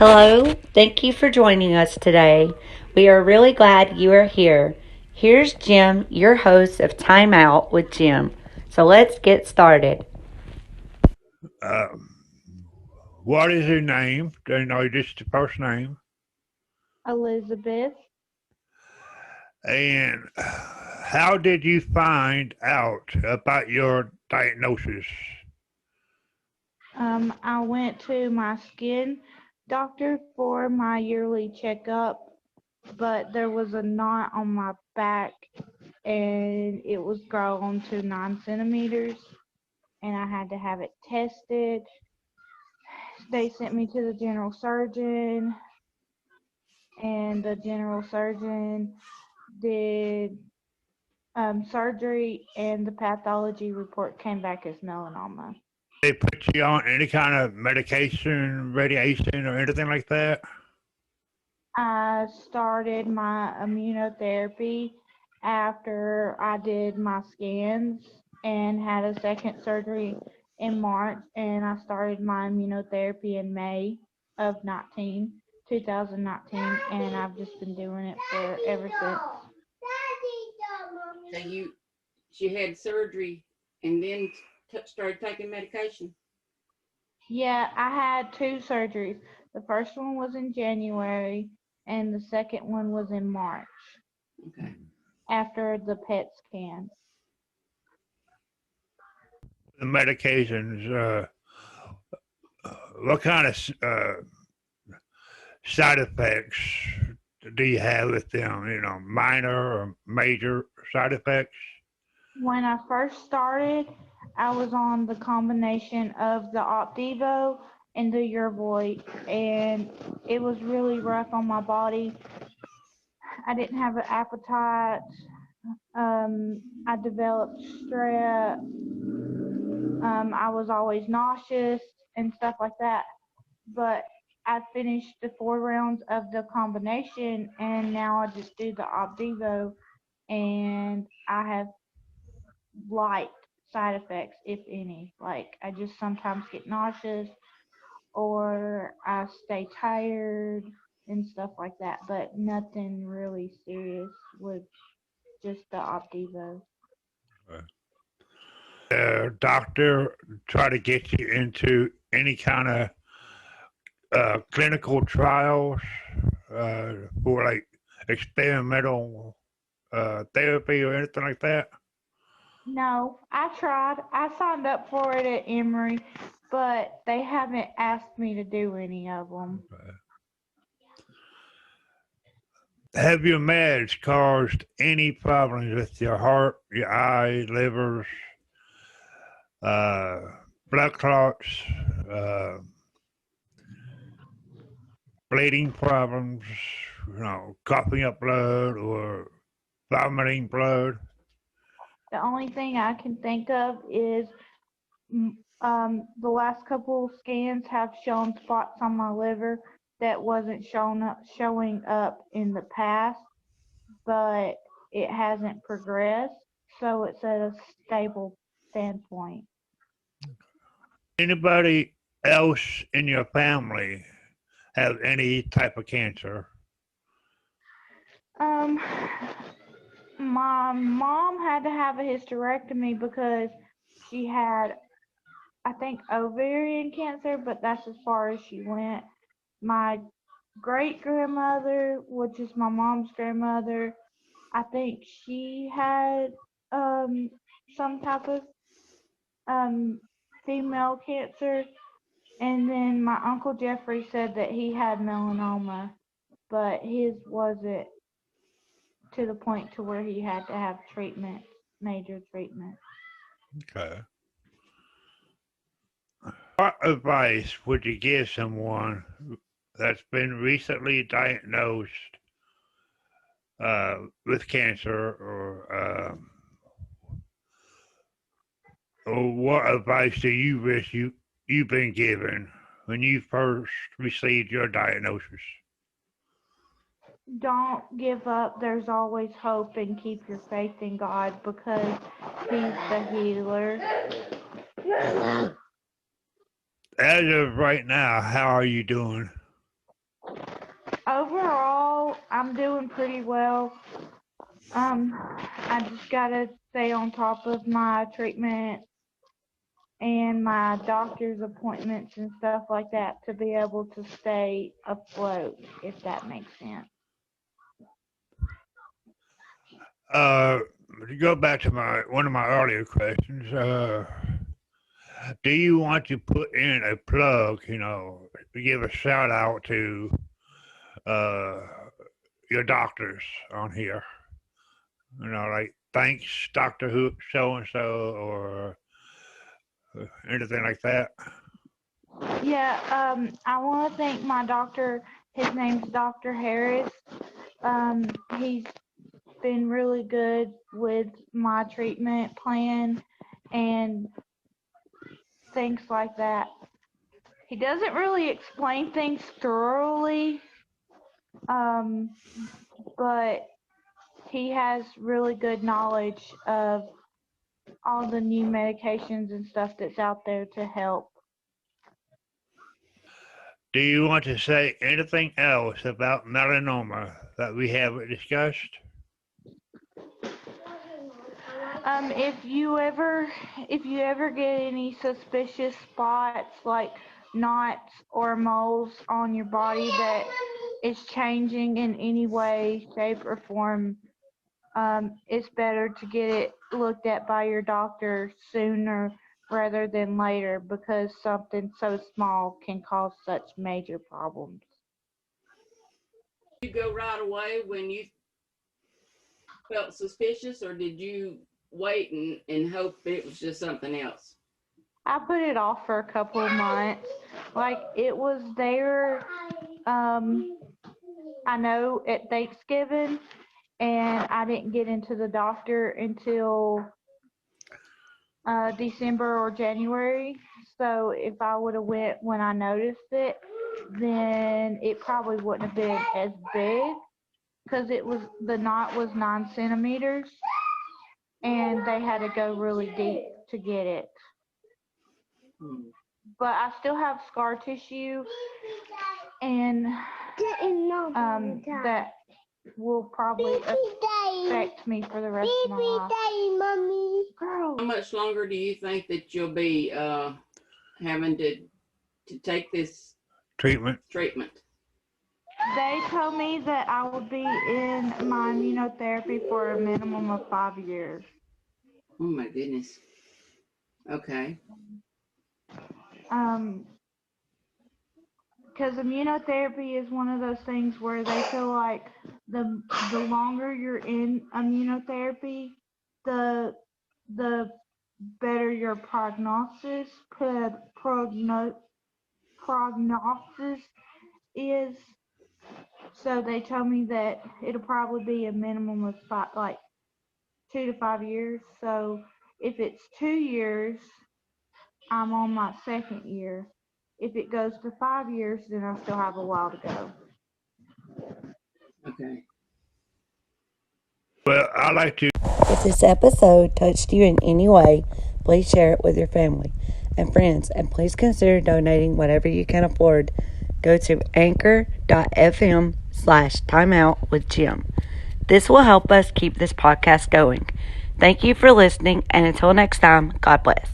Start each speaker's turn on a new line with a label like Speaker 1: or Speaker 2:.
Speaker 1: Hello, thank you for joining us today. We are really glad you are here. Here's Jim, your host of Time Out with Jim. So let's get started.
Speaker 2: Uh, what is your name? Do you know just the first name?
Speaker 3: Elizabeth.
Speaker 2: And how did you find out about your diagnosis?
Speaker 3: I went to my skin doctor for my yearly checkup, but there was a knot on my back and it was grown to 9 centimeters, and I had to have it tested. They sent me to the general surgeon, and the general surgeon did surgery, and the pathology report came back as melanoma.
Speaker 2: They put you on any kind of medication, radiation, or anything like that?
Speaker 3: I started my immunotherapy after I did my scans and had a second surgery in March, and I started my immunotherapy in May of 2019, and I've just been doing it for ever since.
Speaker 4: So she had surgery and then started taking medication.
Speaker 3: Yeah, I had two surgeries. The first one was in January, and the second one was in March
Speaker 4: Okay.
Speaker 3: after the PET scan.
Speaker 2: The medications, what kind of side effects do you have with them? Minor or major side effects?
Speaker 3: When I first started, I was on the combination of the Opdivo and the Yervoy, and it was really rough on my body. I didn't have an appetite. I developed strep. I was always nauseous and stuff like that. But I finished the 4 rounds of the combination, and now I just do the Opdivo, and I have light side effects, if any. Like, I just sometimes get nauseous or I stay tired and stuff like that, but nothing really serious with just the Opdivo.
Speaker 2: Doctor try to get you into any kind of clinical trials uh, for like experimental therapy or anything like that?
Speaker 3: No, I tried. I signed up for it at Emory, but they haven't asked me to do any of them.
Speaker 2: Have your meds caused any problems with your heart, your eye, livers, uh, blood clots, uh, bleeding problems, coughing up blood or vomiting blood?
Speaker 3: The only thing I can think of is the last couple scans have shown spots on my liver that wasn't showing up in the past, but it hasn't progressed, so it's at a stable standpoint.
Speaker 2: Anybody else in your family have any type of cancer?
Speaker 3: Um, my mom had to have a hysterectomy because she had, I think, ovarian cancer, but that's as far as she went. My great grandmother, which is my mom's grandmother, I think she had um some type of um female cancer, and then my uncle Jeffrey said that he had melanoma, but his wasn't to the point to where he had to have treatment, major treatment.
Speaker 2: Okay. What advice would you give someone that's been recently diagnosed with cancer, or what advice do you wish you've been given when you first received your diagnosis?
Speaker 3: Don't give up. There's always hope, and keep your faith in God because He's the healer.
Speaker 2: As of right now, how are you doing?
Speaker 3: overall, I'm doing pretty well. I just gotta stay on top of my treatment and my doctor's appointments and stuff like that to be able to stay afloat, if that makes sense.
Speaker 2: To go back to one of my earlier questions, do you want to put in a plug, to give a shout out to your doctors on here? Like thanks, Doctor Who, so and so, or anything like that.
Speaker 3: Yeah, I want to thank my doctor. His name's Dr. Harris. He's been really good with my treatment plan and things like that. He doesn't really explain things thoroughly, but he has really good knowledge of all the new medications and stuff that's out there to help.
Speaker 2: Do you want to say anything else about melanoma that we haven't discussed?
Speaker 3: If you ever get any suspicious spots like knots or moles on your body that is changing in any way, shape, or form, it's better to get it looked at by your doctor sooner rather than later, because something so small can cause such major problems.
Speaker 4: Did you go right away when you felt suspicious, or did you wait and hope it was just something else?
Speaker 3: I put it off for a couple of months. Like, it was there, I know, at Thanksgiving, and I didn't get into the doctor until December or January. So if I would have went when I noticed it, then it probably wouldn't have been as big, because the knot was 9 centimeters, and they had to go really deep to get it. But I still have scar tissue, and that will probably affect me for the rest of my life. Girl.
Speaker 4: How much longer do you think that you'll be having to take this
Speaker 2: Treatment?
Speaker 3: They told me that I would be in my immunotherapy for a minimum of 5 years.
Speaker 4: Oh my goodness. Okay.
Speaker 3: Because immunotherapy is one of those things where they feel like the longer you're in immunotherapy, the better your prognosis is. So they told me that it'll probably be a minimum of 2 to 5 years. So if it's 2 years, I'm on my 2nd year. If it goes to 5 years, then I still have a while to go.
Speaker 4: Okay.
Speaker 2: Well, I like to.
Speaker 1: If this episode touched you in any way, please share it with your family and friends, and please consider donating whatever you can afford. Go to anchor.fm/timeoutwithjim. This will help us keep this podcast going. Thank you for listening, and until next time, God bless.